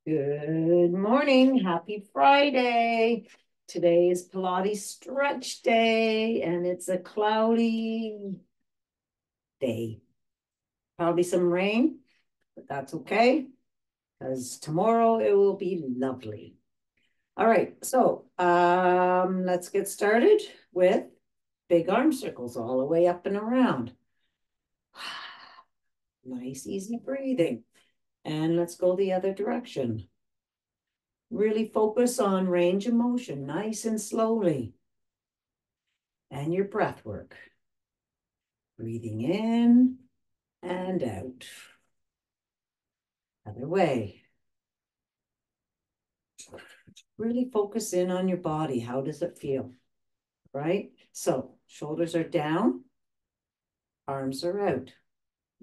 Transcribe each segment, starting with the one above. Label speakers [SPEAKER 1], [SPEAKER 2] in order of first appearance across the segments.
[SPEAKER 1] Good morning. Happy Friday. Today is Pilates Stretch Day, and it's a cloudy day. Probably some rain, but that's okay because tomorrow it will be lovely. All right, so let's get started with big arm circles all the way up and around. Nice, easy breathing. And let's go the other direction. Really focus on range of motion, nice and slowly. And your breath work. Breathing in and out. Other way. Really focus in on your body. How does it feel? Right? So shoulders are down, arms are out.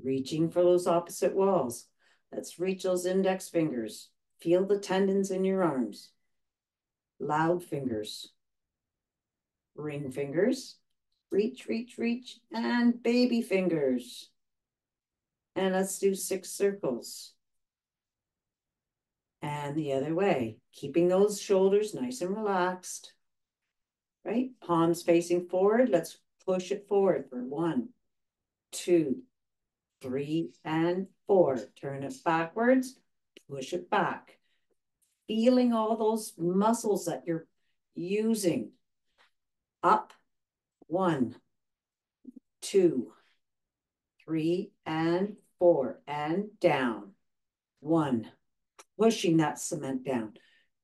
[SPEAKER 1] Reaching for those opposite walls. Let's reach those index fingers. Feel the tendons in your arms. Loud fingers. Ring fingers. Reach, reach, reach. And baby fingers. And let's do 6 circles. And the other way, keeping those shoulders nice and relaxed, right? Palms facing forward. Let's push it forward for 1, 2, 3, and 4. Turn it backwards, push it back. Feeling all those muscles that you're using. Up, 1, 2, 3, and 4, and down. 1, pushing that cement down.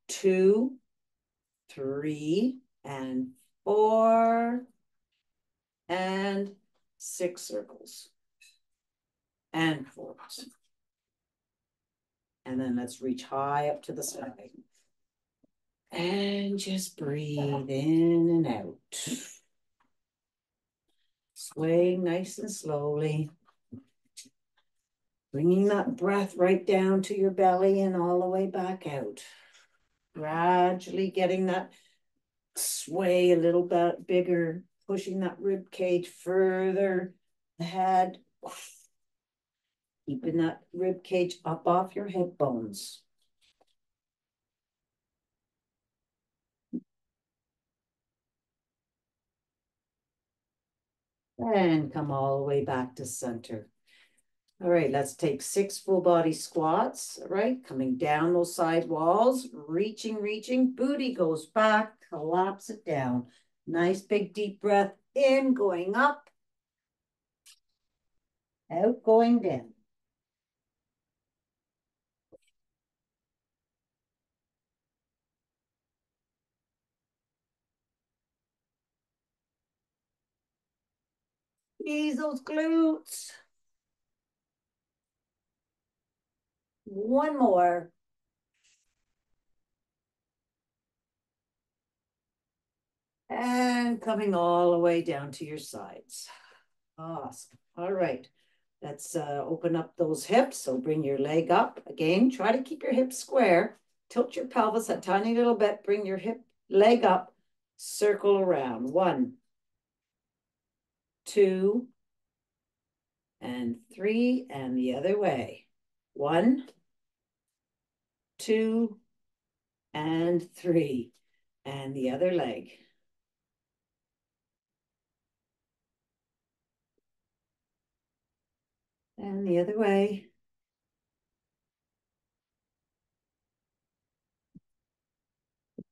[SPEAKER 1] 2, 3, and 4, and 6 circles, and 4. And then let's reach high up to the sky. And just breathe in and out. Swaying nice and slowly. Bringing that breath right down to your belly and all the way back out. Gradually getting that sway a little bit bigger, pushing that rib cage further ahead. Keeping that rib cage up off your hip bones. And come all the way back to center. All right, let's take 6 full body squats. All right, coming down those side walls, reaching, reaching. Booty goes back, collapse it down. Nice big deep breath in, going up, out, going down. Squeeze those glutes. One more. And coming all the way down to your sides. Awesome. All right. Let's open up those hips. So bring your leg up. Again, try to keep your hips square. Tilt your pelvis a tiny little bit. Bring your leg up. Circle around. 1, 2, and 3. And the other way. 1, 2, and 3. And the other leg. And the other way.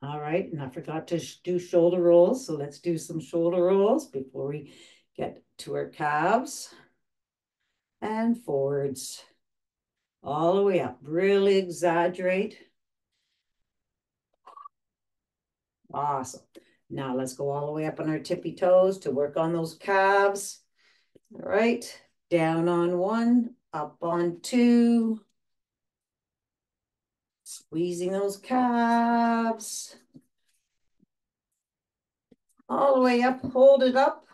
[SPEAKER 1] All right, and I forgot to do shoulder rolls, so let's do some shoulder rolls before we get to our calves. And forwards, all the way up. Really exaggerate. Awesome. Now let's go all the way up on our tippy toes to work on those calves. All right, down on 1, up on 2. Squeezing those calves. All the way up, hold it up.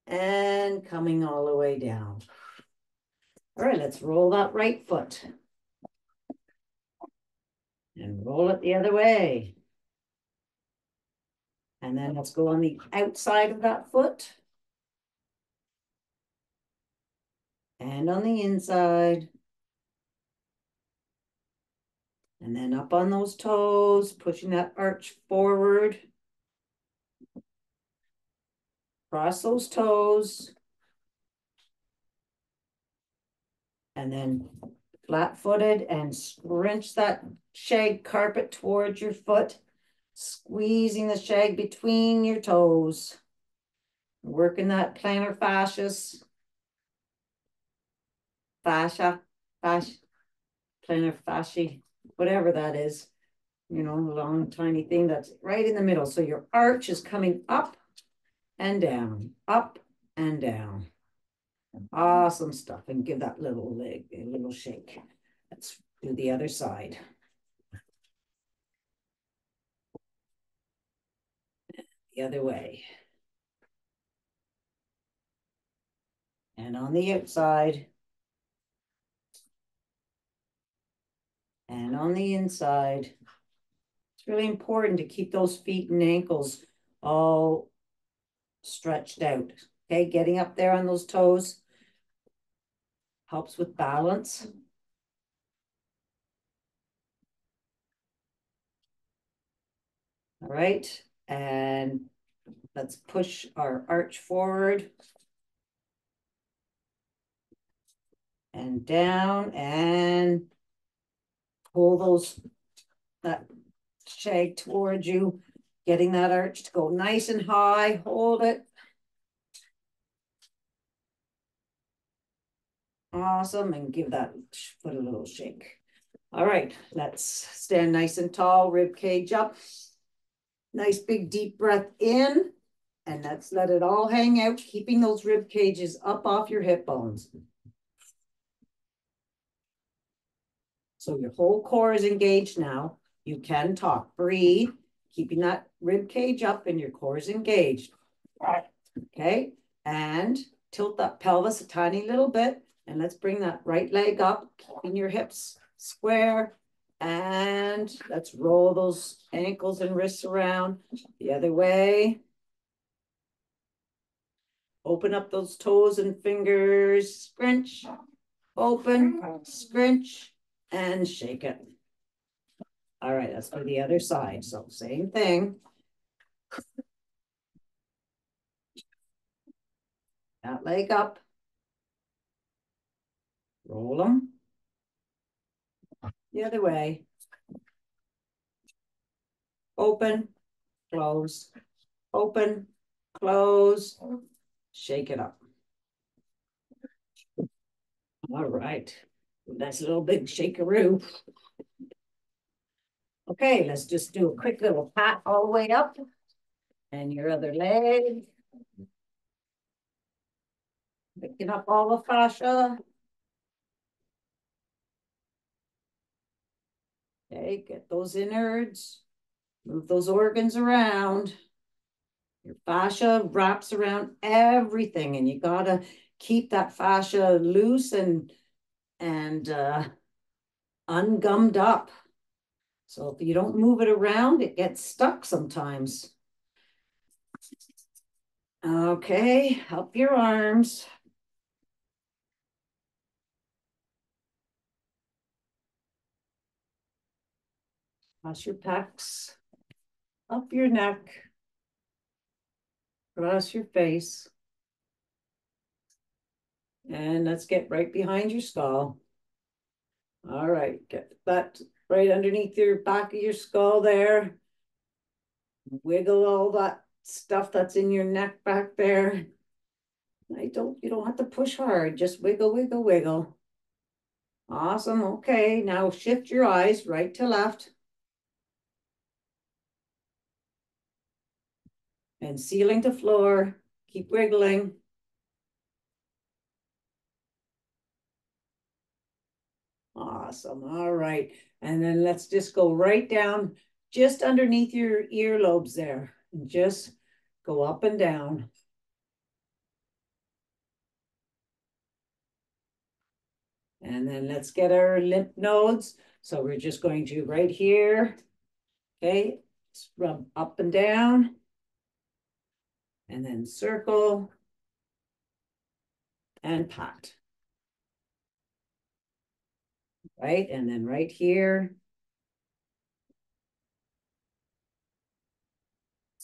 [SPEAKER 1] And coming all the way down. All right, let's roll that right foot. And roll it the other way. And then let's go on the outside of that foot. And on the inside. And then up on those toes, pushing that arch forward. Cross those toes. And then flat-footed and scrunch that shag carpet towards your foot, squeezing the shag between your toes. Working that plantar fascia, plantar fascia, whatever that is, you know, long tiny thing that's right in the middle. So your arch is coming up and down, up and down. Awesome stuff. And give that little leg a little shake. Let's do the other side. The other way. And on the outside. And on the inside. It's really important to keep those feet and ankles all stretched out. Okay, getting up there on those toes helps with balance. All right, and let's push our arch forward and down and pull that shag towards you, getting that arch to go nice and high. Hold it. Awesome, and give that foot a little shake. All right, let's stand nice and tall, rib cage up. Nice big deep breath in, and let's let it all hang out, keeping those rib cages up off your hip bones. So your whole core is engaged now. You can talk, breathe, keeping that rib cage up and your core is engaged. Okay, and tilt that pelvis a tiny little bit, and let's bring that right leg up, keeping your hips square. And let's roll those ankles and wrists around the other way. Open up those toes and fingers, scrunch, open, scrunch, and shake it. All right, let's do the other side. So same thing. That leg up. Roll them. The other way. Open, close, open, close, shake it up. All right. Nice little big shakeroo. Okay, let's just do a quick little pat all the way up. And your other leg. Picking up all the fascia. Okay, get those innards. Move those organs around. Your fascia wraps around everything, and you gotta keep that fascia loose and ungummed up. So if you don't move it around, it gets stuck sometimes. Okay, up your arms. Cross your pecs, up your neck, cross your face. And let's get right behind your skull. All right, get that right underneath your back of your skull there. Wiggle all that stuff that's in your neck back there. You don't have to push hard, just wiggle, wiggle, wiggle. Awesome, okay, now shift your eyes right to left. And ceiling to floor, keep wiggling. Awesome, all right. And then let's just go right down, just underneath your earlobes there. And just go up and down. And then let's get our lymph nodes. So we're just going to right here, okay, rub up and down. And then circle and pat. Right, and then right here,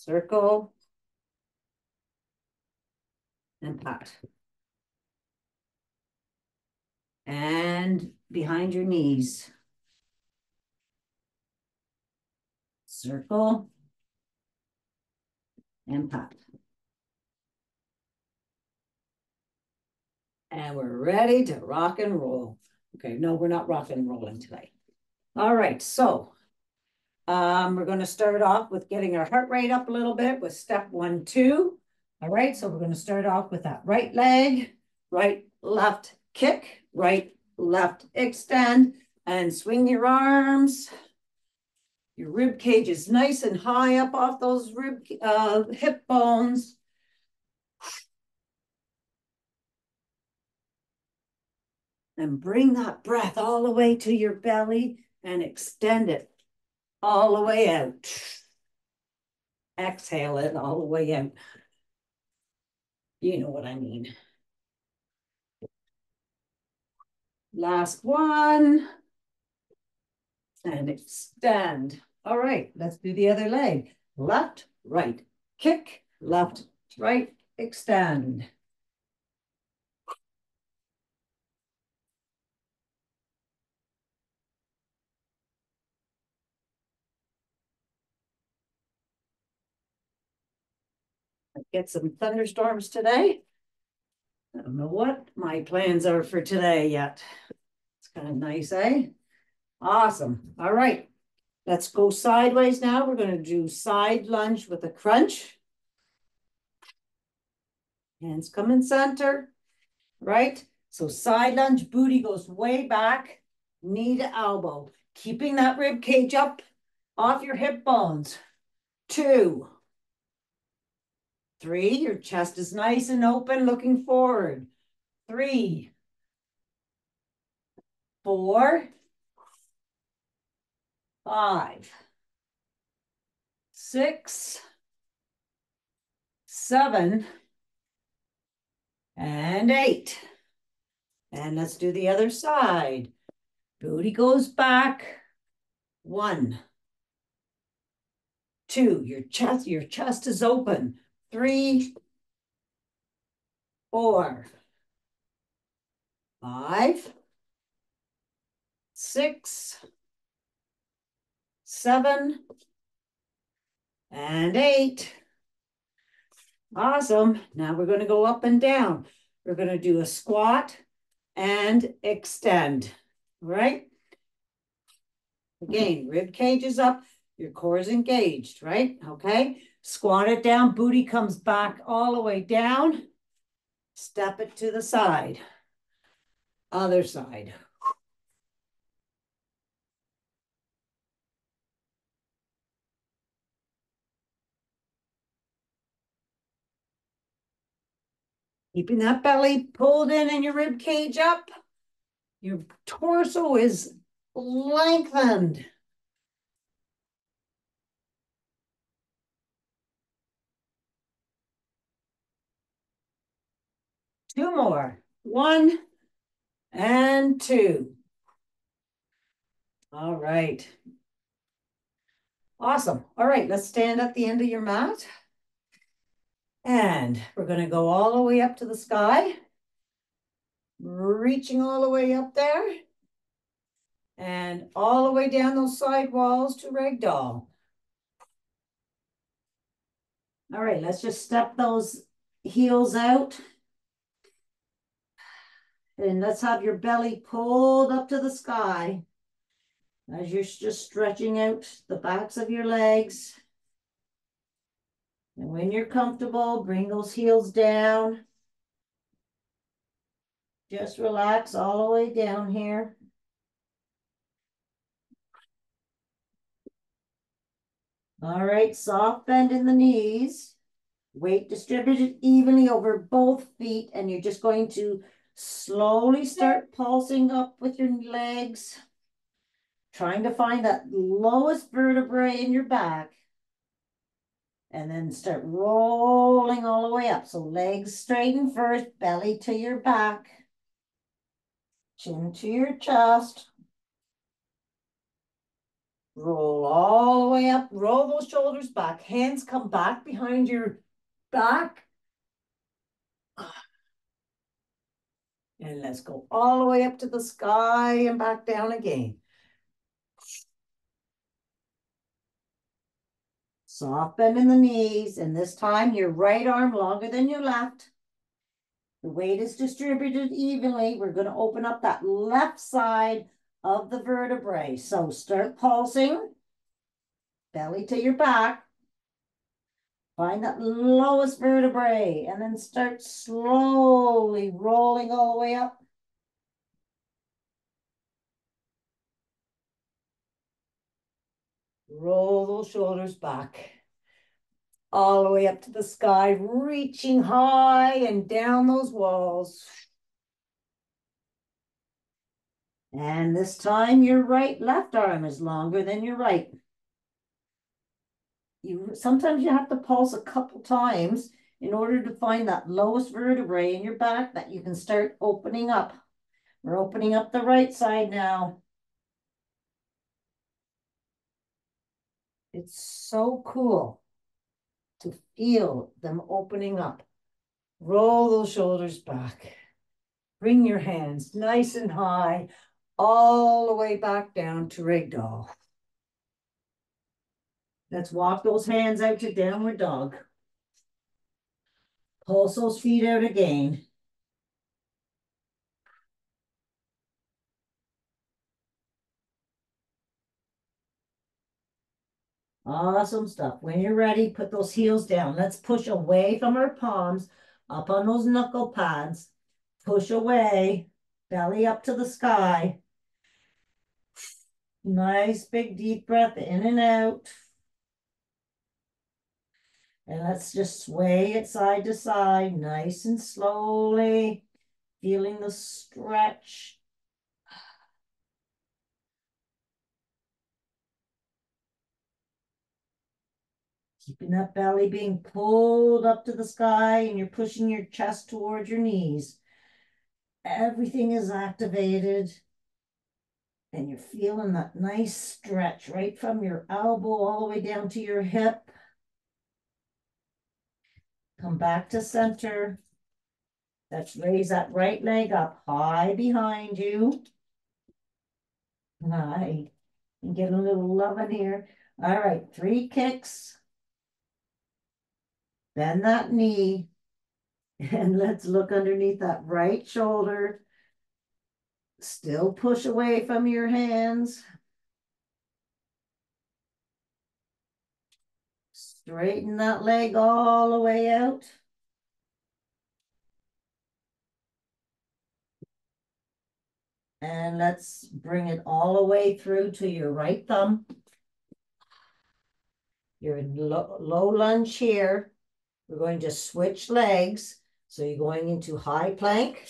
[SPEAKER 1] circle, and pat. And behind your knees. Circle and pat. And we're ready to rock and roll. Okay, no, we're not rocking and rolling today. All right, so we're going to start off with getting our heart rate up a little bit with step 1, 2. All right, so we're going to start off with that right leg, right, left, kick, right, left, extend, and swing your arms. Your rib cage is nice and high up off those hip bones. And bring that breath all the way to your belly and extend it all the way out. Exhale it all the way out. You know what I mean. Last one. And extend. All right, let's do the other leg. Left, right, kick, left, right, extend. Get some thunderstorms today. I don't know what my plans are for today yet. It's kind of nice, eh? Awesome. All right. Let's go sideways now. We're going to do side lunge with a crunch. Hands come in center, right? So side lunge, booty goes way back, knee to elbow. Keeping that rib cage up off your hip bones. 2, 3, your chest is nice and open, looking forward. 3, 4, 5, 6, 7, and 8. And let's do the other side. Booty goes back. 1, 2, your chest is open. 3, 4, 5, 6, 7, and 8. Awesome. Now we're going to go up and down. We're going to do a squat and extend. All right. Again, rib cage is up. Your core is engaged, right? Okay. Squat it down. Booty comes back all the way down. Step it to the side. Other side. Keeping that belly pulled in and your rib cage up. Your torso is lengthened. Two more. 1 and 2. All right. Awesome. All right, let's stand at the end of your mat. And we're going to go all the way up to the sky. Reaching all the way up there. And all the way down those side walls to ragdoll. All right, let's just step those heels out. And let's have your belly pulled up to the sky as you're just stretching out the backs of your legs. And when you're comfortable, bring those heels down. Just relax all the way down here. All right, soft bend in the knees. Weight distributed evenly over both feet, and you're just going to slowly start pulsing up with your legs, trying to find that lowest vertebrae in your back, and then start rolling all the way up. So legs straighten first, belly to your back, chin to your chest. Roll all the way up, roll those shoulders back. Hands come back behind your back. And let's go all the way up to the sky and back down again. Soft bend in the knees, and this time your right arm longer than your left. The weight is distributed evenly. We're going to open up that left side of the vertebrae. So start pulsing, belly to your back. Find that lowest vertebrae and then start slowly rolling all the way up. Roll those shoulders back. All the way up to the sky, reaching high and down those walls. And this time your left arm is longer than your right. Sometimes you have to pulse a couple times in order to find that lowest vertebrae in your back that you can start opening up. We're opening up the right side now. It's so cool to feel them opening up. Roll those shoulders back. Bring your hands nice and high, all the way back down to ragdoll. Let's walk those hands out to downward dog. Pulse those feet out again. Awesome stuff. When you're ready, put those heels down. Let's push away from our palms, up on those knuckle pads. Push away, belly up to the sky. Nice big deep breath in and out. And let's just sway it side to side, nice and slowly, feeling the stretch. Keeping that belly being pulled up to the sky, and you're pushing your chest towards your knees. Everything is activated. And you're feeling that nice stretch right from your elbow all the way down to your hip. Come back to center. Let's raise that right leg up high behind you. High. And get a little love in here. All right, 3 kicks. Bend that knee. And let's look underneath that right shoulder. Still push away from your hands. Straighten that leg all the way out. And let's bring it all the way through to your right thumb. You're in low lunge here. We're going to switch legs. So you're going into high plank.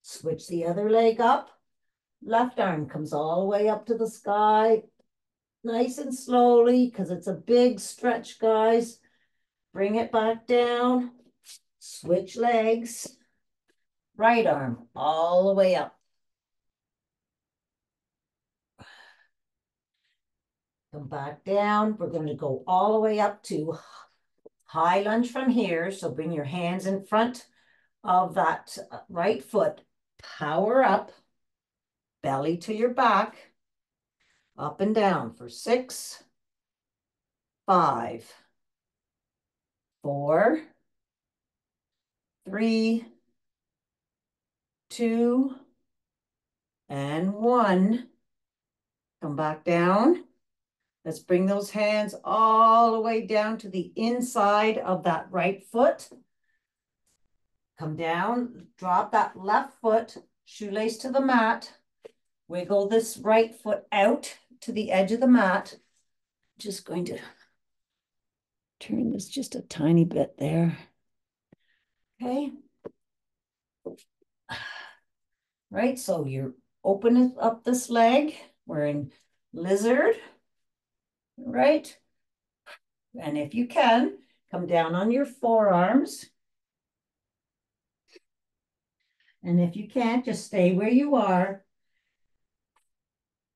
[SPEAKER 1] Switch the other leg up. Left arm comes all the way up to the sky. Nice and slowly, because it's a big stretch, guys. Bring it back down. Switch legs. Right arm all the way up. Come back down. We're going to go all the way up to high lunge from here. So bring your hands in front of that right foot. Power up. Belly to your back. Up and down for 6, 5, 4, 3, 2, and 1. Come back down. Let's bring those hands all the way down to the inside of that right foot. Come down, drop that left foot, shoelace to the mat. Wiggle this right foot out to the edge of the mat. Just going to turn this just a tiny bit there. Okay. Right, so you're opening up this leg. We're in lizard, right? And if you can, come down on your forearms. And if you can't, just stay where you are.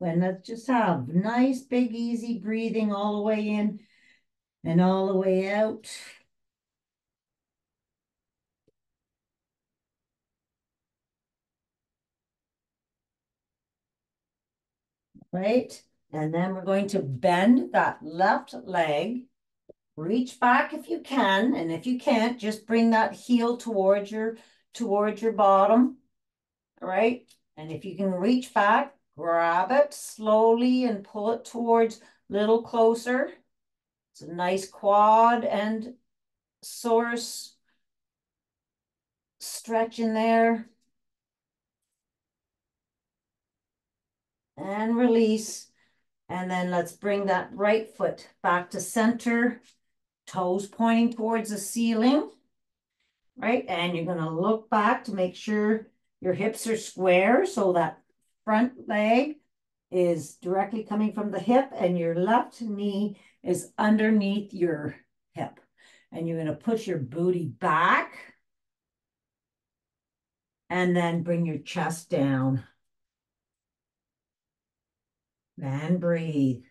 [SPEAKER 1] And let's just have nice, big, easy breathing all the way in and all the way out. Right? And then we're going to bend that left leg. Reach back if you can, and if you can't, just bring that heel towards your bottom, all right? And if you can reach back, grab it slowly and pull it towards a little closer. It's a nice quad and source stretch in there. And release. And then let's bring that right foot back to center, toes pointing towards the ceiling, right? And you're gonna look back to make sure your hips are square so that front leg is directly coming from the hip and your left knee is underneath your hip. And you're gonna push your booty back and then bring your chest down. And breathe.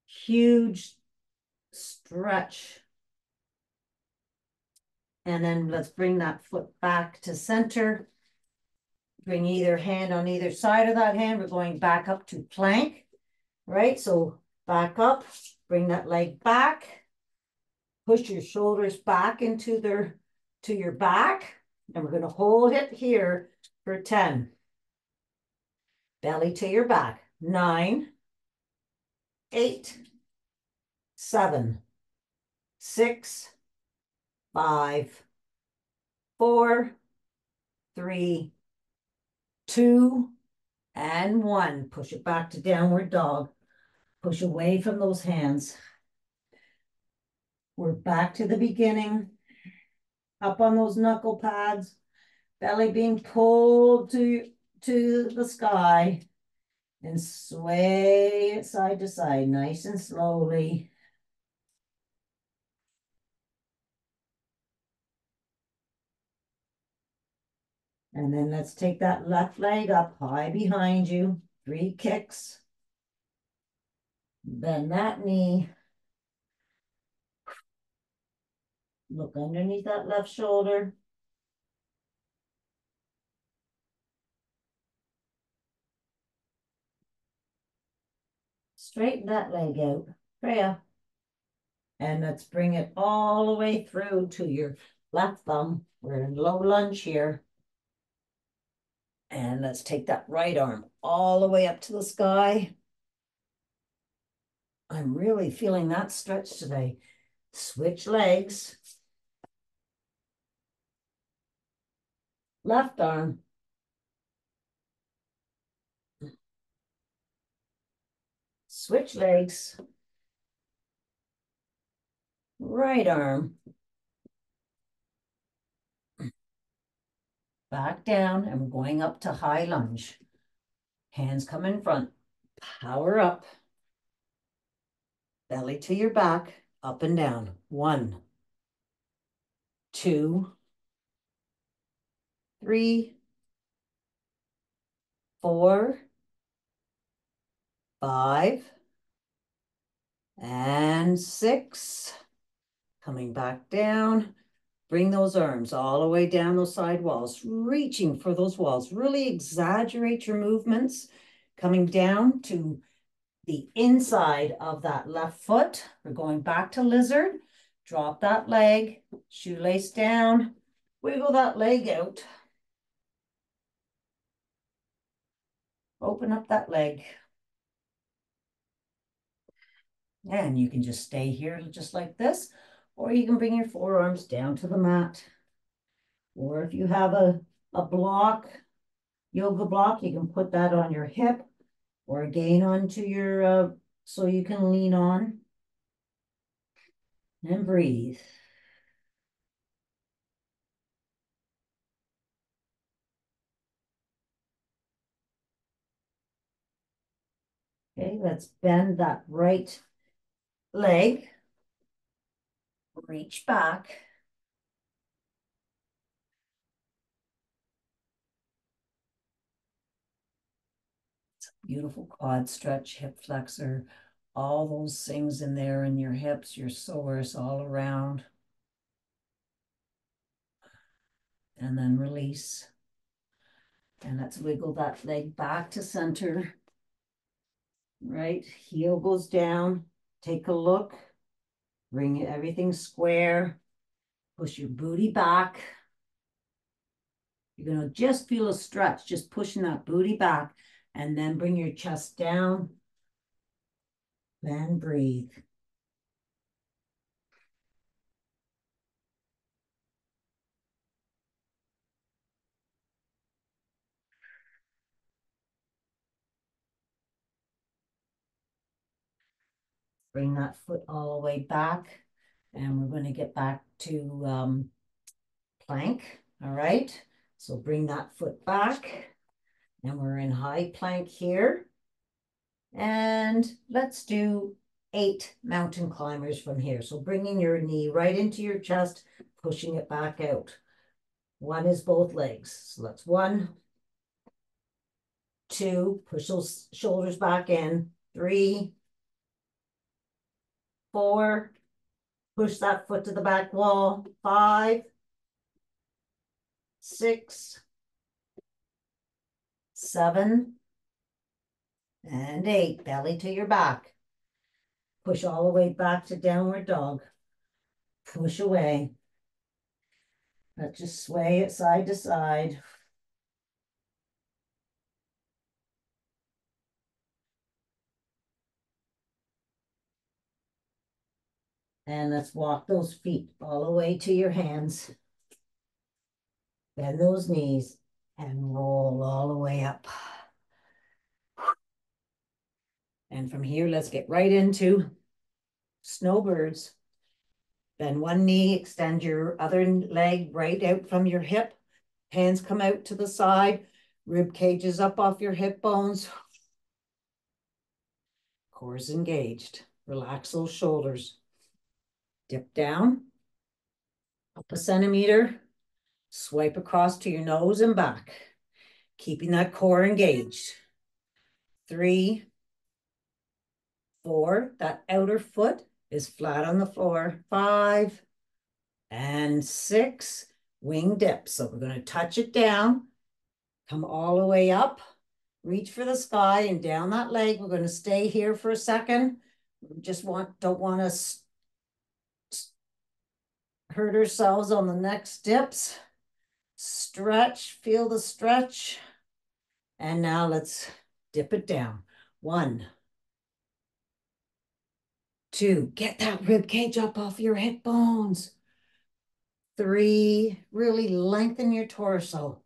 [SPEAKER 1] Huge stretch. And then let's bring that foot back to center. Bring either hand on either side of that hand. We're going back up to plank, right? So back up, bring that leg back. Push your shoulders back to your back. And we're going to hold it here for 10. Belly to your back. 9, 8, 7, 6, 5, 4, 3, 2, and 1. Push it back to downward dog. Push away from those hands. We're back to the beginning. Up on those knuckle pads. Belly being pulled to the sky. And sway it side to side, nice and slowly. And then let's take that left leg up high behind you. 3 kicks. Bend that knee. Look underneath that left shoulder. Straighten that leg out. Freya. And let's bring it all the way through to your left thumb. We're in low lunge here. And let's take that right arm all the way up to the sky. I'm really feeling that stretch today. Switch legs. Left arm. Switch legs. Right arm. Back down, and we're going up to high lunge. Hands come in front. Power up. Belly to your back, up and down. 1, 2, 3, 4, 5, and 6. Coming back down. Bring those arms all the way down those side walls, reaching for those walls. Really exaggerate your movements. Coming down to the inside of that left foot. We're going back to lizard. Drop that leg, shoelace down, wiggle that leg out. Open up that leg. And you can just stay here just like this, or you can bring your forearms down to the mat. Or if you have a block, yoga block, you can put that on your hip or again onto your, so you can lean on. And breathe. Okay, let's bend that right leg. Reach back. Beautiful quad stretch, hip flexor, all those things in there in your hips, your psoas all around. And then release. And let's wiggle that leg back to center. Right, heel goes down. Take a look. Bring everything square. Push your booty back. You're going to just feel a stretch, just pushing that booty back, and then bring your chest down. Then breathe. Bring that foot all the way back, and we're going to get back to plank. All right, so bring that foot back, and we're in high plank here. And let's do 8 mountain climbers from here. So bringing your knee right into your chest, pushing it back out. 1 is both legs. So that's 1, 2, push those shoulders back in. 3, 4, push that foot to the back wall. 5, 6, 7, and 8. Belly to your back. Push all the way back to downward dog. Push away. Let's just sway it side to side. And let's walk those feet all the way to your hands. Bend those knees and roll all the way up. And from here, let's get right into snowbirds. Bend one knee, extend your other leg right out from your hip. Hands come out to the side. Rib cage is up off your hip bones. Core is engaged. Relax those shoulders. Dip down. Up a centimeter. Swipe across to your nose and back. Keeping that core engaged. 3, 4. That outer foot is flat on the floor. 5 and 6. Wing dip. So we're going to touch it down. Come all the way up. Reach for the sky and down that leg. We're going to stay here for a second. We just don't want to hurt ourselves on the next dips. Stretch, feel the stretch. And now let's dip it down. 1, 2, get that rib cage up off your hip bones. 3, really lengthen your torso.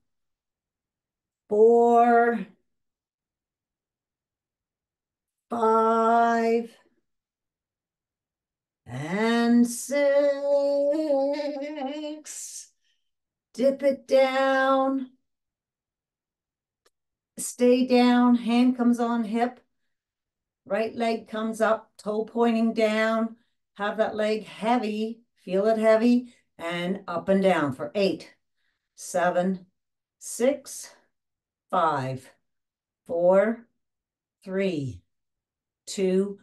[SPEAKER 1] 4, 5, and 6. Dip it down. Stay down. Hand comes on hip. Right leg comes up, toe pointing down. Have that leg heavy. Feel it heavy. And up and down for 8, 7, 6, 5, 4, 3, 2,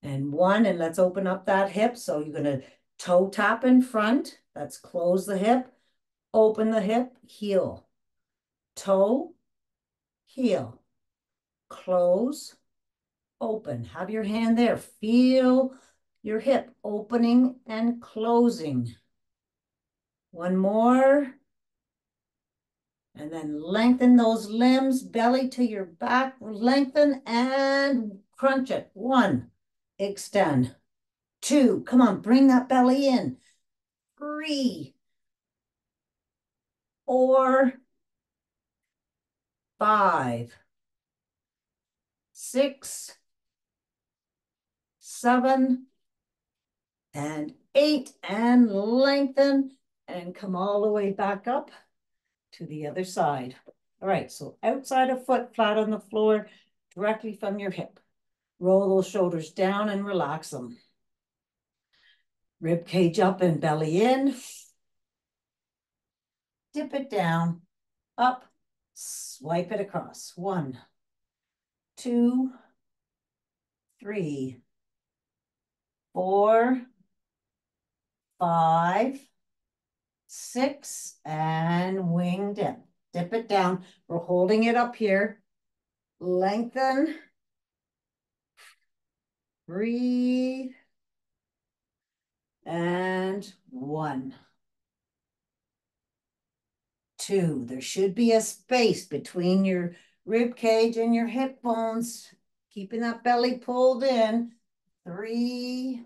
[SPEAKER 1] and 1. And let's open up that hip. So you're going to toe tap in front. Let's close the hip. Open the hip. Heel. Toe. Heel. Close. Open. Have your hand there. Feel your hip opening and closing. 1 more. And then lengthen those limbs, belly to your back, lengthen and crunch it. 1, extend. 2, come on, bring that belly in. 3, 4, 5, 6, 7, and 8, and lengthen and come all the way back up to the other side. All right, so outside of foot, flat on the floor, directly from your hip. Roll those shoulders down and relax them. Rib cage up and belly in. Dip it down, up, swipe it across. 1, 2, 3, 4, 5, 6, and wing dip. Dip it down. We're holding it up here. Lengthen. Breathe. And 1, 2. There should be a space between your rib cage and your hip bones, keeping that belly pulled in. 3,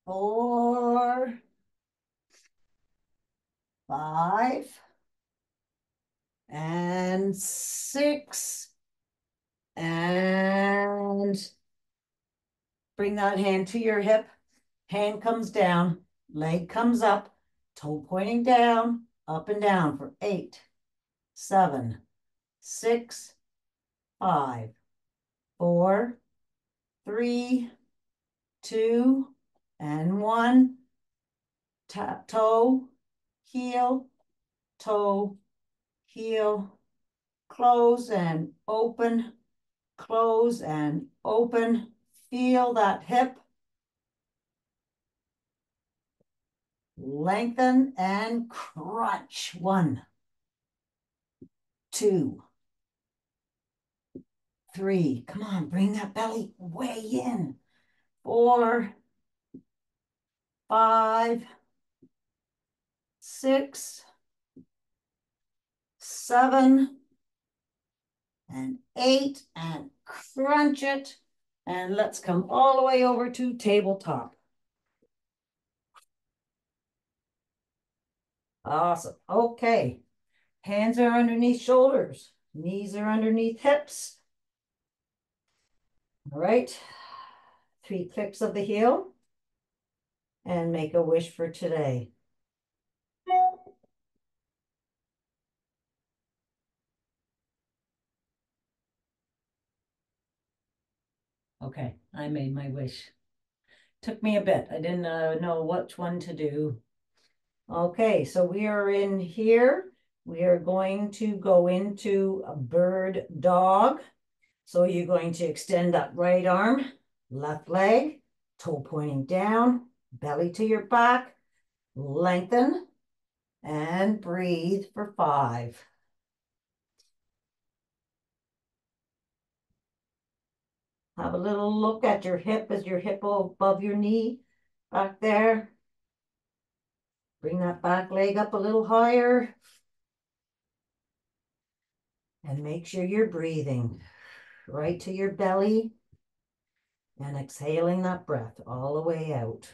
[SPEAKER 1] 4, 5, and 6, and bring that hand to your hip. Hand comes down, leg comes up, toe pointing down, up and down for 8, 7, 6, 5, 4, 3, 2, and 1. Tap, toe, heel, toe, heel, close and open, close and open. Feel that hip. Lengthen and crunch. 1, 2, 3. Come on, bring that belly way in. 4, 5, 6, 7, and 8, and crunch it. And let's come all the way over to tabletop. Awesome. Okay. Hands are underneath shoulders. Knees are underneath hips. All right. 3 clicks of the heel. And make a wish for today. Okay, I made my wish. Took me a bit. I didn't know which one to do. Okay, so we are in here. We are going to go into a bird dog. So you're going to extend that right arm, left leg, toe pointing down, belly to your back, lengthen, and breathe for 5. Have a little look at your hip. Is your hip above your knee back there? Bring that back leg up a little higher. And make sure you're breathing right to your belly and exhaling that breath all the way out.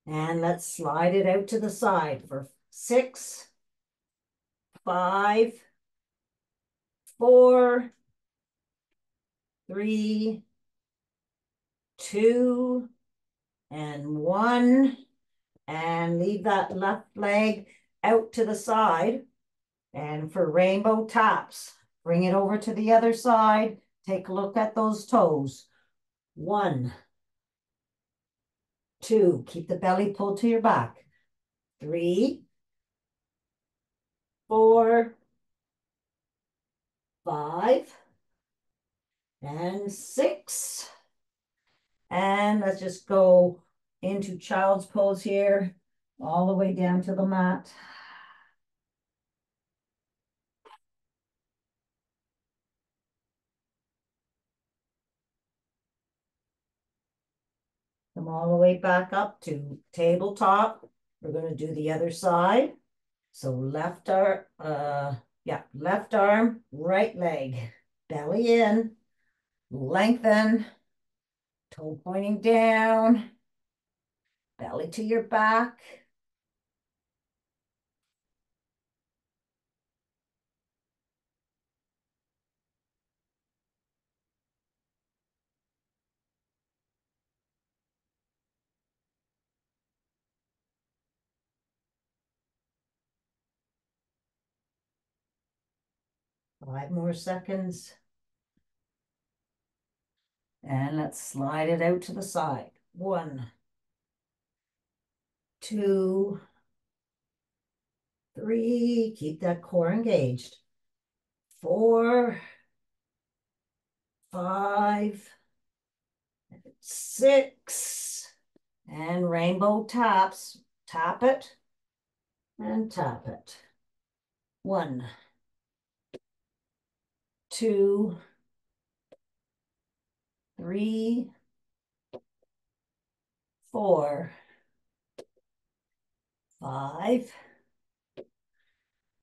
[SPEAKER 1] And let's slide it out to the side for 6, 5, 4, 3, 2, and 1. And leave that left leg out to the side. And for rainbow taps, bring it over to the other side. Take a look at those toes. 1, 2, keep the belly pulled to your back. 3, 4, 5, and 6. And let's just go into child's pose here, all the way down to the mat. Come all the way back up to tabletop. We're going to do the other side. So left arm, right leg, belly in, lengthen, toe pointing down, belly to your back. Five more seconds. And let's slide it out to the side. 1, 2, 3, keep that core engaged. 4, 5, 6, and rainbow taps. Tap it and tap it. 1, 2, 3, 4, 5,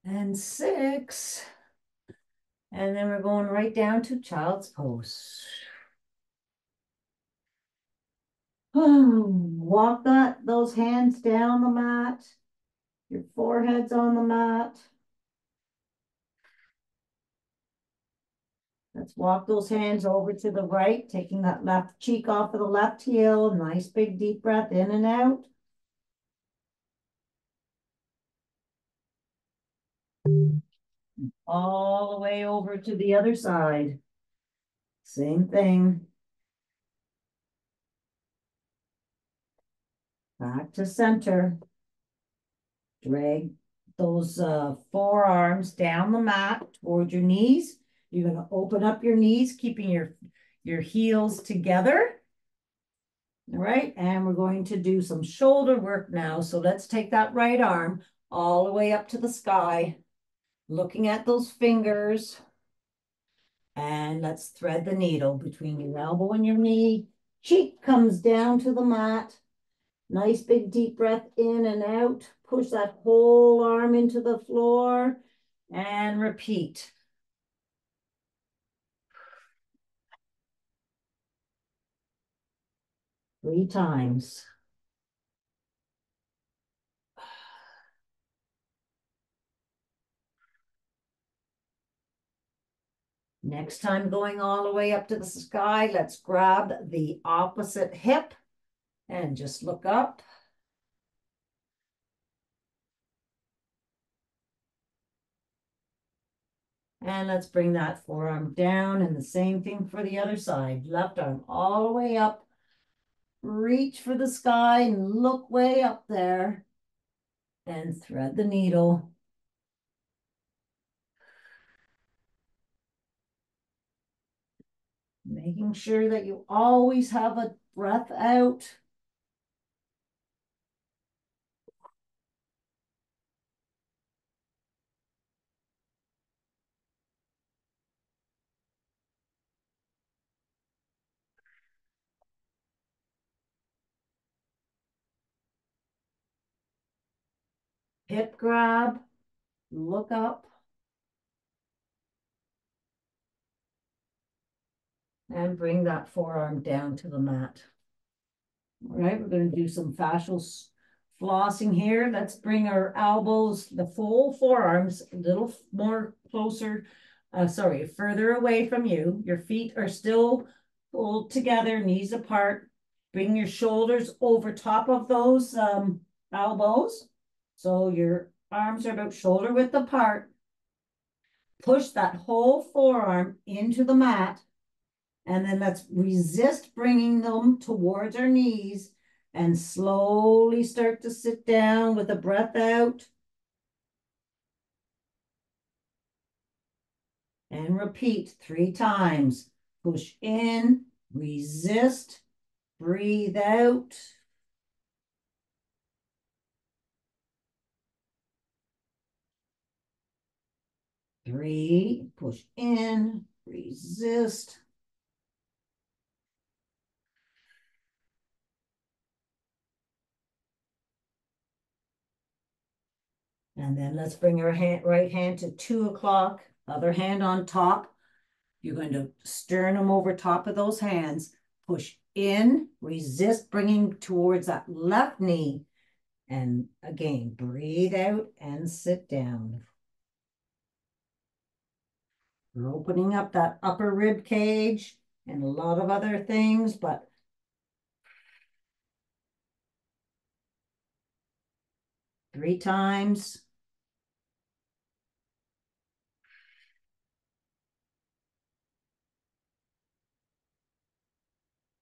[SPEAKER 1] and 6. And then we're going right down to child's pose. Walk those hands down the mat. Your forehead's on the mat. Let's walk those hands over to the right, taking that left cheek off of the left heel. Nice big deep breath in and out. All the way over to the other side. Same thing. Back to center. Drag those forearms down the mat toward your knees. You're going to open up your knees, keeping your heels together. All right, and we're going to do some shoulder work now. So let's take that right arm all the way up to the sky, looking at those fingers. And let's thread the needle between your elbow and your knee. Cheek comes down to the mat. Nice big deep breath in and out. Push that whole arm into the floor and repeat. Three times. Next time, going all the way up to the sky, let's grab the opposite hip and just look up. And let's bring that forearm down, and the same thing for the other side. Left arm all the way up. Reach for the sky and look way up there and thread the needle. Making sure that you always have a breath out. Hip grab, look up, and bring that forearm down to the mat. All right, we're going to do some fascial flossing here. Let's bring our elbows, the full forearms, a little more closer, further away from you. Your feet are still pulled together, knees apart. Bring your shoulders over top of those elbows. So your arms are about shoulder width apart. Push that whole forearm into the mat. And then let's resist bringing them towards our knees and slowly start to sit down with a breath out. And repeat 3 times. Push in, resist, breathe out. Three, push in, resist. And then let's bring our right hand to 2 o'clock, other hand on top. You're going to sternum over top of those hands. Push in, resist, bringing towards that left knee. And again, breathe out and sit down. We're opening up that upper rib cage and a lot of other things, but three times.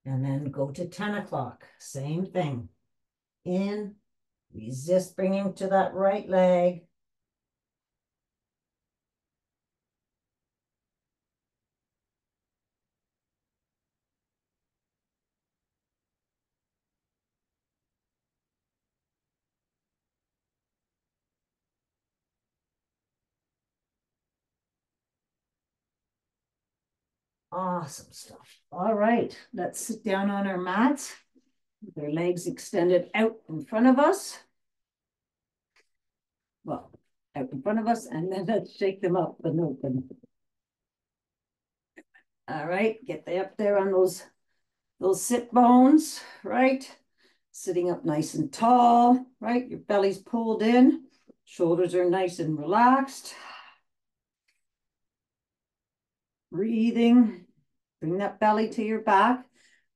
[SPEAKER 1] And then go to 10 o'clock. Same thing. In, resist bringing to that right leg. Awesome stuff. All right, let's sit down on our mats. With our legs extended out in front of us. Well, out in front of us, and then let's shake them up and open. All right, get up there on those sit bones, right? Sitting up nice and tall, right? Your belly's pulled in, shoulders are nice and relaxed. Breathing, bring that belly to your back.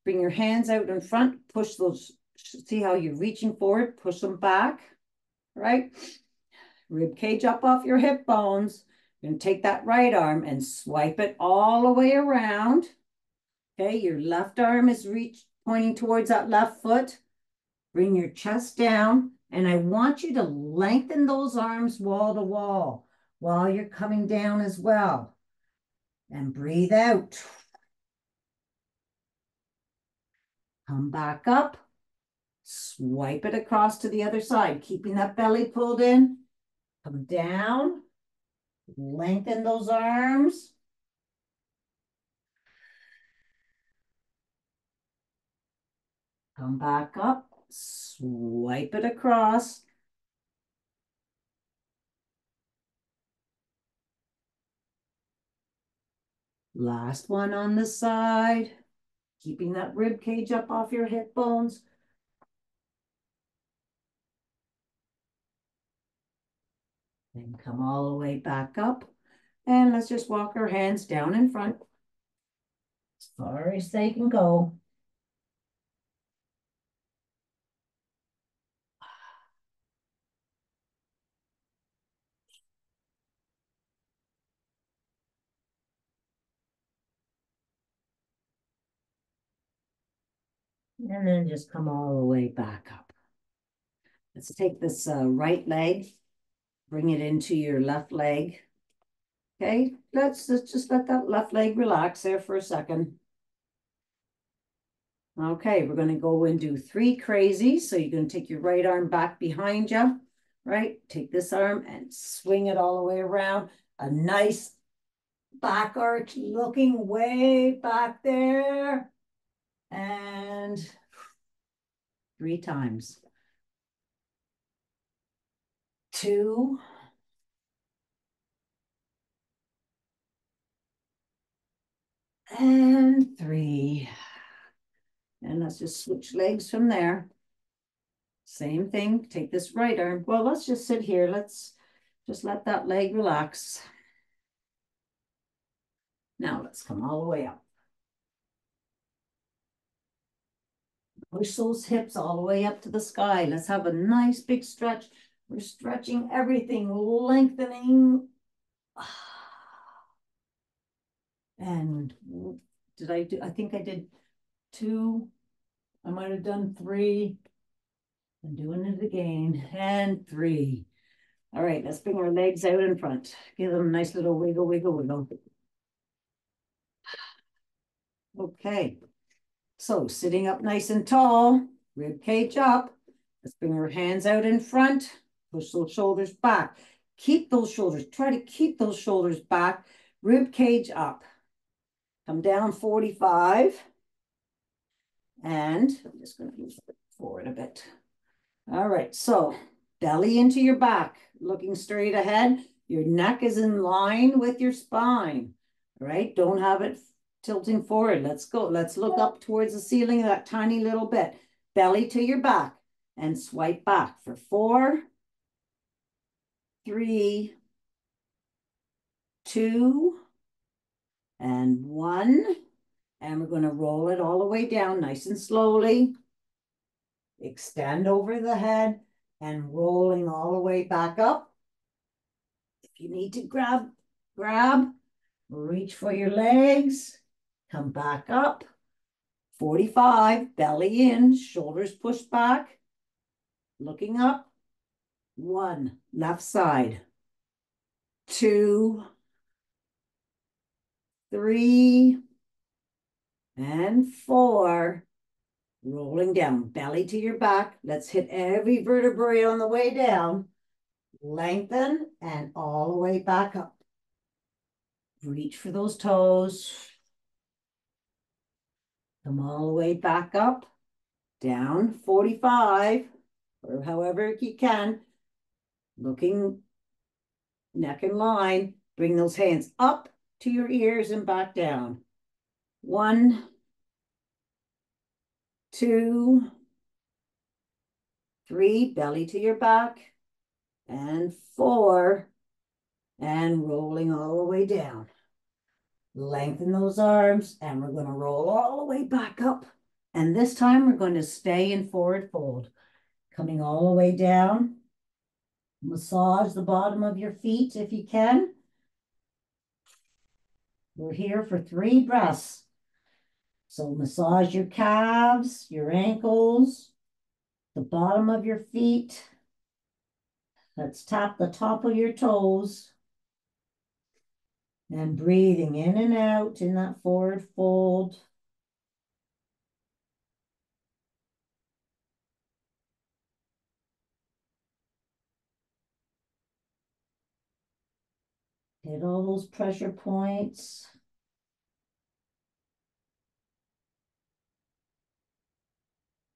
[SPEAKER 1] Bring your hands out in front, push those, see how you're reaching forward, push them back, right? Rib cage up off your hip bones. You're gonna take that right arm and swipe it all the way around. Okay, your left arm is pointing towards that left foot. Bring your chest down, and I want you to lengthen those arms wall to wall while you're coming down as well. And breathe out. Come back up. Swipe it across to the other side, keeping that belly pulled in. Come down. Lengthen those arms. Come back up. Swipe it across. Last one on the side. Keeping that rib cage up off your hip bones. Then come all the way back up. And let's just walk our hands down in front as far as they can go. And then just come all the way back up. Let's take this right leg, bring it into your left leg. Okay, let's just let that left leg relax there for a second. Okay, we're going to go and do 3 crazies. So you're going to take your right arm back behind you, right? Take this arm and swing it all the way around. A nice back arch looking way back there. And 3 times. 2. And 3. And let's just switch legs from there. Same thing, take this right arm. Well, let's just sit here. Let's just let that leg relax. Now let's come all the way up. Push those hips all the way up to the sky. Let's have a nice big stretch. We're stretching everything, lengthening. And I think I did 2. I might have done 3. I'm doing it again. And 3. All right, let's bring our legs out in front. Give them a nice little wiggle, wiggle, wiggle. Okay, so sitting up nice and tall, rib cage up. Let's bring our hands out in front. Push those shoulders back. Keep those shoulders. Try to keep those shoulders back. Rib cage up. Come down 45. And I'm just going to move forward a bit. All right, so belly into your back, looking straight ahead. Your neck is in line with your spine. All right, don't have it tilting forward. Let's go. Let's look up towards the ceiling that tiny little bit. Belly to your back and swipe back for 4, 3, 2, and 1. And we're going to roll it all the way down nice and slowly. Extend over the head and rolling all the way back up. If you need to grab, reach for your legs, come back up. 45, belly in, shoulders pushed back, looking up. 1, left side. 2, 3, and 4. Rolling down, belly to your back. Let's hit every vertebrae on the way down. Lengthen and all the way back up. Reach for those toes. Come all the way back up, down 45, or however you can, looking neck in line. Bring those hands up to your ears and back down. 1, 2, 3, belly to your back, and 4, and rolling all the way down. Lengthen those arms, and we're going to roll all the way back up. And this time we're going to stay in forward fold. Coming all the way down. Massage the bottom of your feet if you can. We're here for 3 breaths. So massage your calves, your ankles, the bottom of your feet. Let's tap the top of your toes. And breathing in and out in that forward fold. Hit all those pressure points.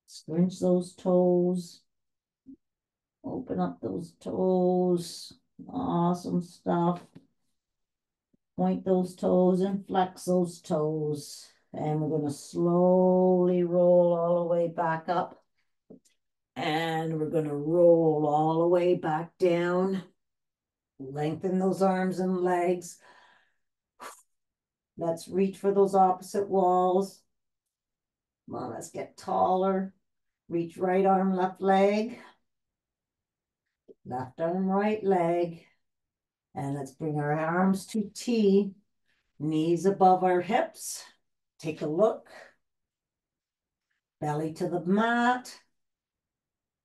[SPEAKER 1] Scrunch those toes. Open up those toes. Awesome stuff. Point those toes and flex those toes. And we're going to slowly roll all the way back up. And we're going to roll all the way back down. Lengthen those arms and legs. Let's reach for those opposite walls. Come on, let's get taller. Reach right arm, left leg. Left arm, right leg. And let's bring our arms to T. Knees above our hips. Take a look. Belly to the mat.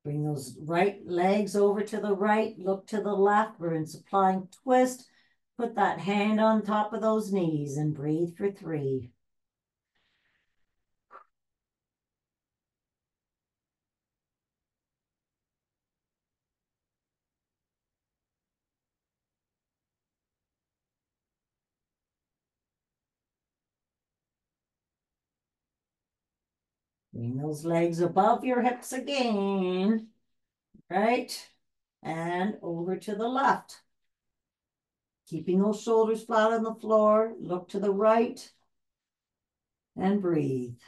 [SPEAKER 1] Bring those right legs over to the right. Look to the left. We're in supplying twist. Put that hand on top of those knees and breathe for 3. Bring those legs above your hips again. Right? And over to the left. Keeping those shoulders flat on the floor. Look to the right. And breathe.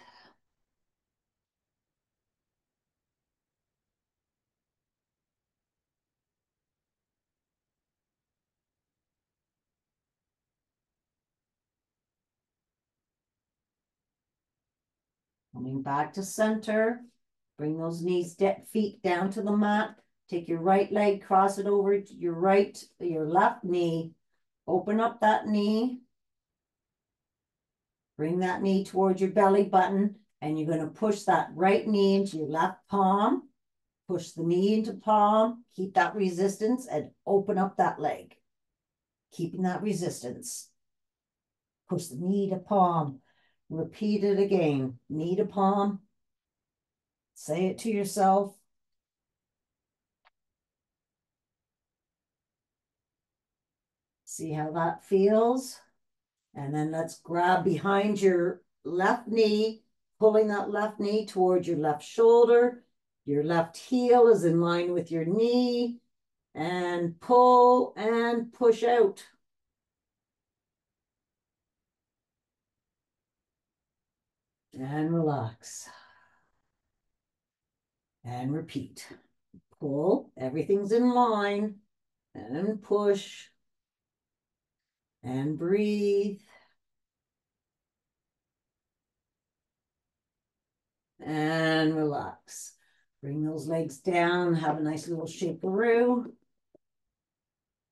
[SPEAKER 1] Coming back to center. Bring those feet down to the mat. Take your right leg, cross it over to your left knee. Open up that knee. Bring that knee towards your belly button, and you're going to push that right knee into your left palm. Push the knee into palm. Keep that resistance and open up that leg. Keeping that resistance. Push the knee to palm. Repeat it again. Knee to palm. Say it to yourself. See how that feels. And then let's grab behind your left knee, pulling that left knee towards your left shoulder. Your left heel is in line with your knee. And pull and push out. And relax. And repeat. Pull, everything's in line. And push. And breathe. And relax. Bring those legs down. Have a nice little shape-a-roo.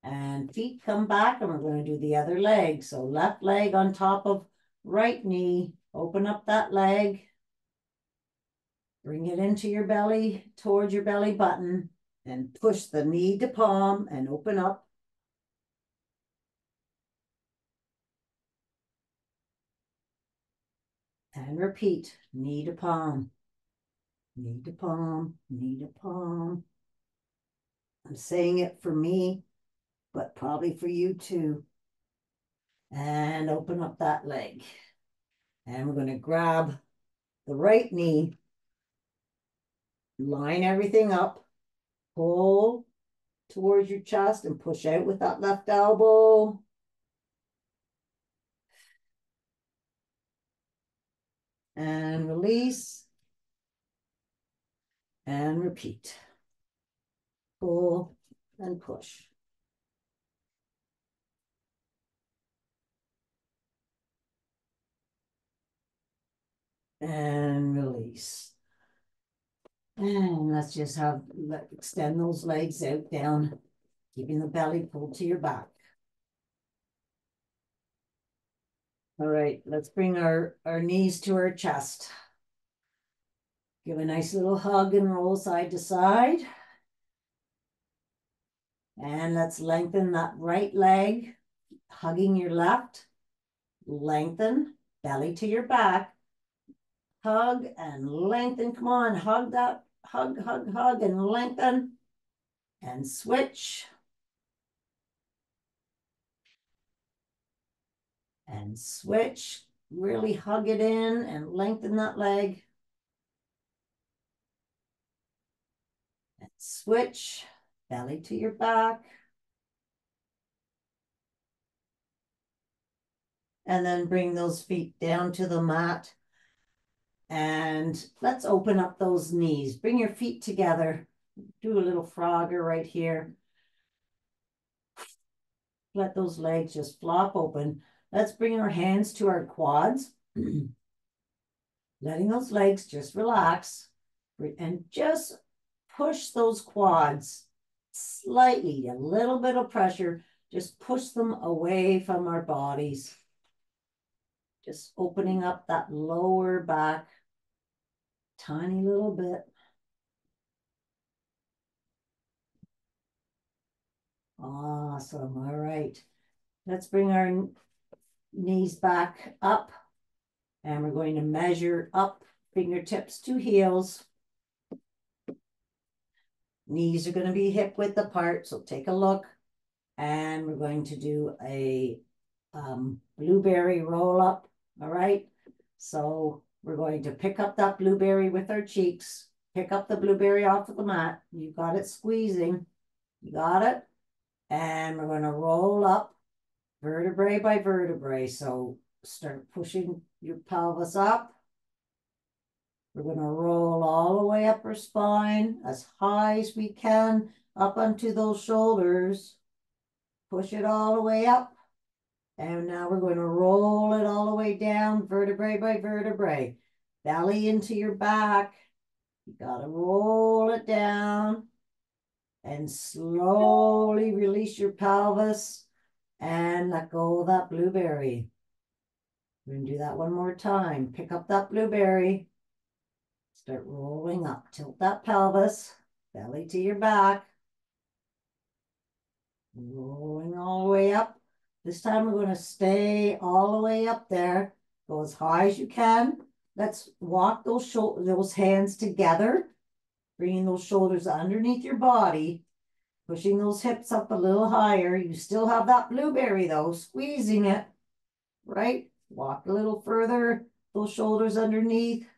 [SPEAKER 1] And feet come back, and we're going to do the other leg. So left leg on top of right knee. Open up that leg. Bring it into your belly, towards your belly button, and push the knee to palm and open up. And repeat, knee to palm, knee to palm, knee to palm. I'm saying it for me, but probably for you too. And open up that leg. And we're going to grab the right knee. Line everything up. Pull towards your chest and push out with that left elbow. And release. And repeat. Pull and push. And release. And let's just extend those legs out down, keeping the belly pulled to your back. All right, let's bring our knees to our chest. Give a nice little hug and roll side to side. And let's lengthen that right leg, hugging your left. Lengthen, belly to your back. Hug and lengthen. Come on, hug that. Hug, hug, hug, and lengthen. And switch. And switch. Really hug it in and lengthen that leg. And switch. Belly to your back. And then bring those feet down to the mat. And let's open up those knees. Bring your feet together. Do a little frogger right here. Let those legs just flop open. Let's bring our hands to our quads. Letting those legs just relax. And just push those quads slightly, a little bit of pressure. Just push them away from our bodies. Just opening up that lower back. Tiny little bit. Awesome. All right. Let's bring our knees back up. And we're going to measure up, fingertips to heels. Knees are going to be hip width apart, so take a look. And we're going to do a blueberry roll up. All right. So we're going to pick up that blueberry with our cheeks. Pick up the blueberry off of the mat. You got it squeezing. You got it. And we're going to roll up vertebrae by vertebrae. So start pushing your pelvis up. We're going to roll all the way up our spine as high as we can up onto those shoulders. Push it all the way up. And now we're going to roll it all the way down, vertebrae by vertebrae. Belly into your back. You got to roll it down and slowly release your pelvis and let go of that blueberry. We're going to do that one more time. Pick up that blueberry. Start rolling up. Tilt that pelvis, belly to your back. Rolling all the way up. This time we're going to stay all the way up there. Go as high as you can. Let's walk those hands together, bringing those shoulders underneath your body, pushing those hips up a little higher. You still have that blueberry though, squeezing it, right? Walk a little further, those shoulders underneath.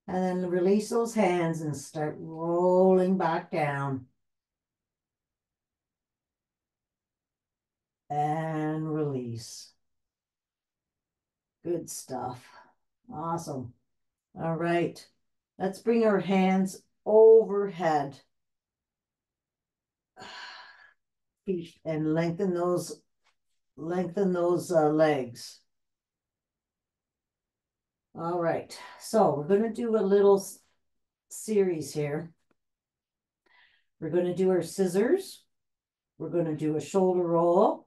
[SPEAKER 1] And then release those hands and start rolling back down. And release. Good stuff. Awesome. All right. Let's bring our hands overhead. And lengthen those legs. All right. So we're going to do a little series here. We're going to do our scissors. We're going to do a shoulder roll.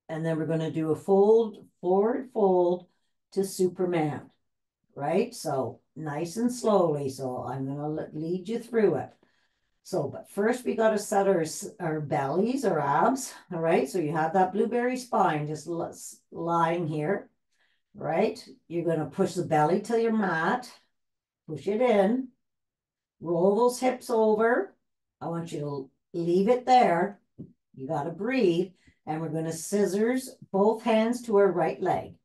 [SPEAKER 1] And then we're going to do a forward fold to Superman, right? So nice and slowly. So I'm going to lead you through it. So, but first we got to set our bellies, our abs, all right? So you have that blueberry spine just lying here, right? You're going to push the belly to your mat, push it in, roll those hips over. I want you to leave it there. You got to breathe. And we're going to scissors both hands to our right leg.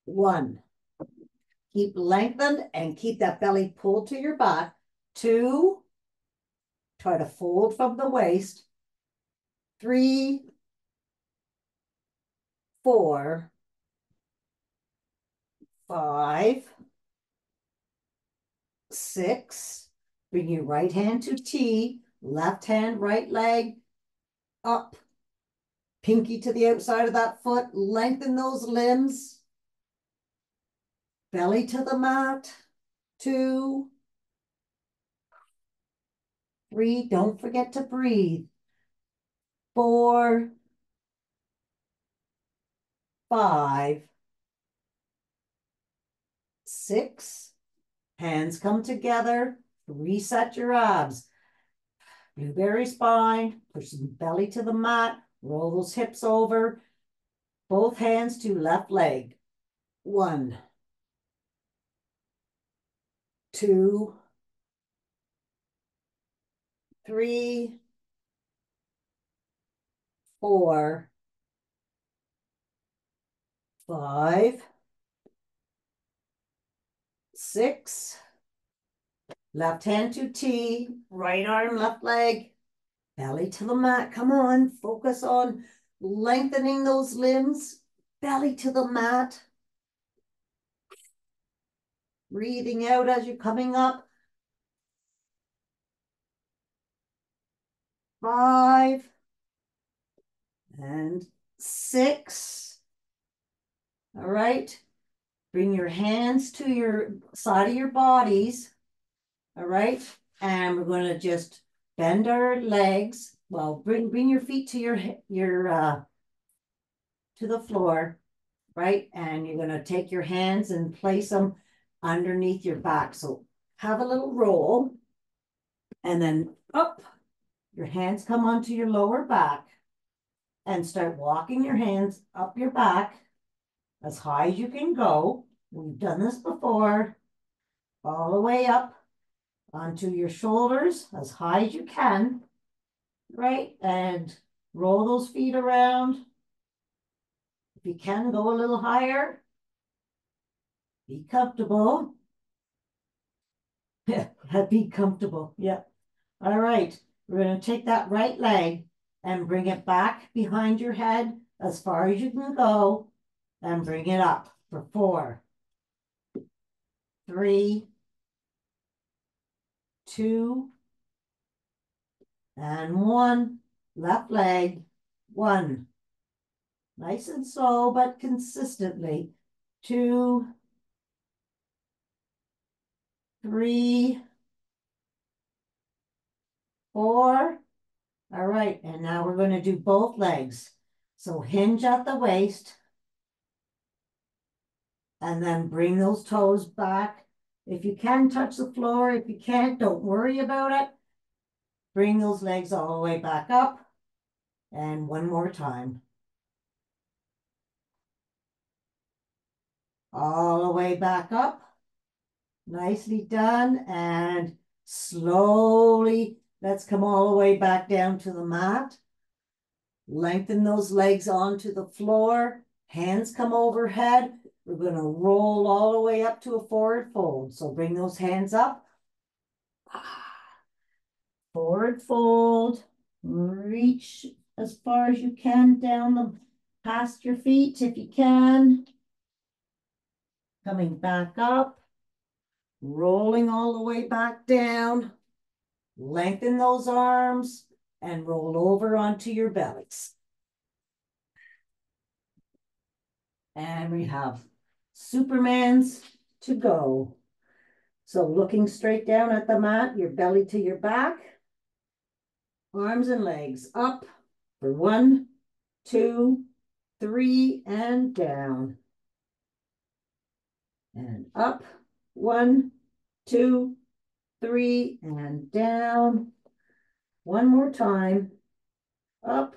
[SPEAKER 1] 1. Keep lengthened and keep that belly pulled to your back. 2. Try to fold from the waist. 3, 4, 5, 6. Bring your right hand to T, left hand, right leg up. Pinky to the outside of that foot. Lengthen those limbs. Belly to the mat. 2, 3. Don't forget to breathe. 4, 5, 6. Hands come together. Reset your abs. Blueberry spine. Push the belly to the mat. Roll those hips over. Both hands to left leg. 1, 2, 3, 4, 5, 6. Left hand to T, right arm, left leg, belly to the mat. Come on, focus on lengthening those limbs, belly to the mat. Breathing out as you're coming up. 5 and 6. All right. Bring your hands to your side of your bodies. All right. And we're going to just bend our legs. Well, bring your feet to your to the floor, right? And you're going to take your hands and place them underneath your back. So have a little roll and then up. Your hands come onto your lower back and start walking your hands up your back as high as you can go. We've done this before. All the way up onto your shoulders as high as you can, right? And roll those feet around. If you can, go a little higher. Be comfortable. Be comfortable. Yeah. All right. We're going to take that right leg and bring it back behind your head as far as you can go and bring it up for 4, 3, 2, and 1. Left leg. 1. Nice and slow, but consistently. 2, 3, 4. All right, and now we're going to do both legs. So hinge at the waist. And then bring those toes back. If you can touch the floor, if you can't, don't worry about it. Bring those legs all the way back up. And one more time. All the way back up. Nicely done. And slowly, let's come all the way back down to the mat. Lengthen those legs onto the floor. Hands come overhead. We're going to roll all the way up to a forward fold. So bring those hands up. Forward fold. Reach as far as you can down the past your feet if you can. Coming back up. Rolling all the way back down. Lengthen those arms and roll over onto your bellies. And we have Supermans to go. So looking straight down at the mat, your belly to your back. Arms and legs up for 1, 2, 3, and down. And up. 1, 2, 3, and down. One more time. Up.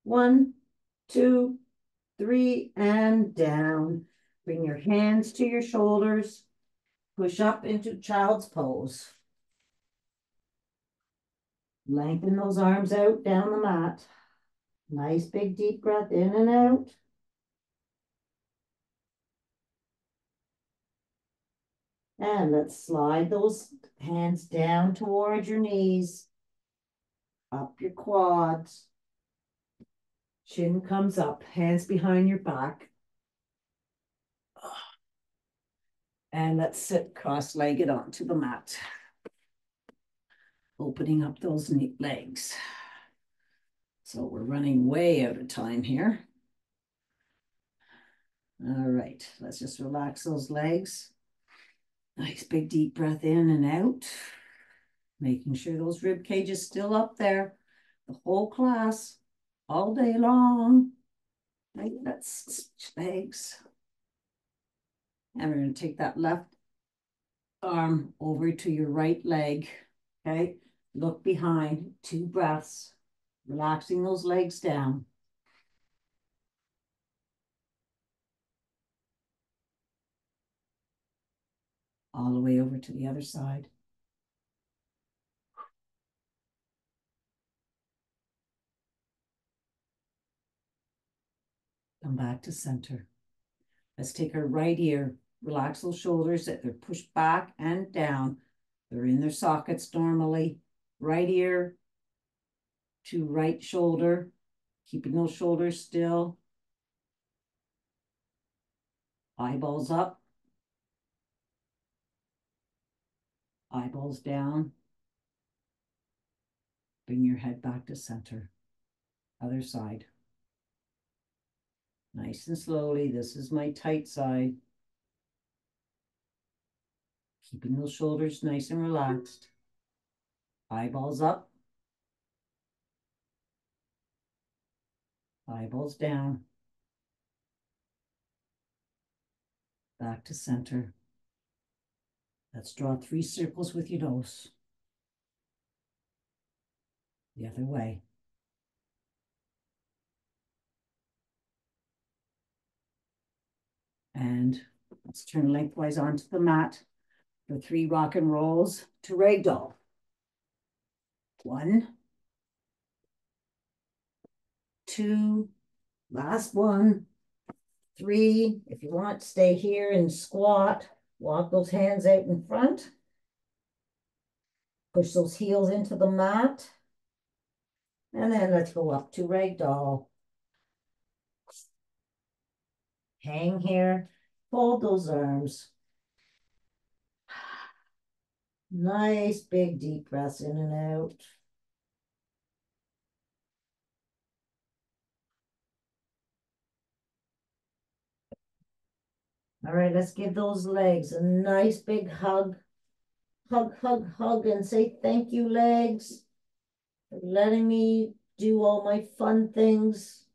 [SPEAKER 1] 1, 2, 3, and down. Bring your hands to your shoulders. Push up into child's pose. Lengthen those arms out down the mat. Nice big deep breath in and out. And let's slide those hands down towards your knees, up your quads. Chin comes up, hands behind your back. And let's sit cross-legged onto the mat. Opening up those legs. So we're running way out of time here. All right, let's just relax those legs. Nice big deep breath in and out. Making sure those rib cage is still up there. The whole class, all day long. Right, let's switch legs. And we're going to take that left arm over to your right leg. Okay, look behind, 2 breaths, relaxing those legs down. All the way over to the other side. Come back to center. Let's take our right ear, relax those shoulders that they're pushed back and down. They're in their sockets normally. Right ear to right shoulder, keeping those shoulders still. Eyeballs up. Eyeballs down. Bring your head back to center. Other side. Nice and slowly. This is my tight side. Keeping those shoulders nice and relaxed. Eyeballs up. Eyeballs down. Back to center. Let's draw 3 circles with your nose. The other way. And let's turn lengthwise onto the mat for 3 rock and rolls to ragdoll. 1, 2, last one, 3. If you want, stay here and squat. Walk those hands out in front. Push those heels into the mat. And then let's go up to ragdoll. Hang here. Fold those arms. Nice big deep breaths in and out. All right, let's give those legs a nice big hug. Hug, hug, hug, and say thank you, legs, for letting me do all my fun things.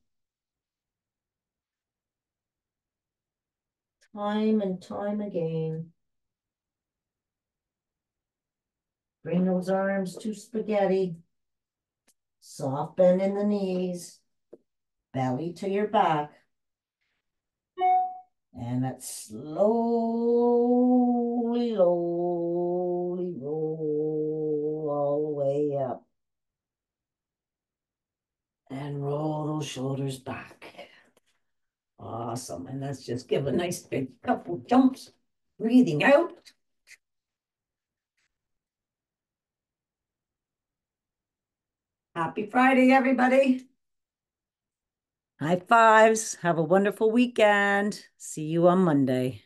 [SPEAKER 1] Time and time again. Bring those arms to spaghetti. Soft bend in the knees. Belly to your back. And let's slowly, slowly roll all the way up. And roll those shoulders back. Awesome. And let's just give a nice big couple jumps. Breathing out. Happy Friday, everybody. High fives. Have a wonderful weekend. See you on Monday.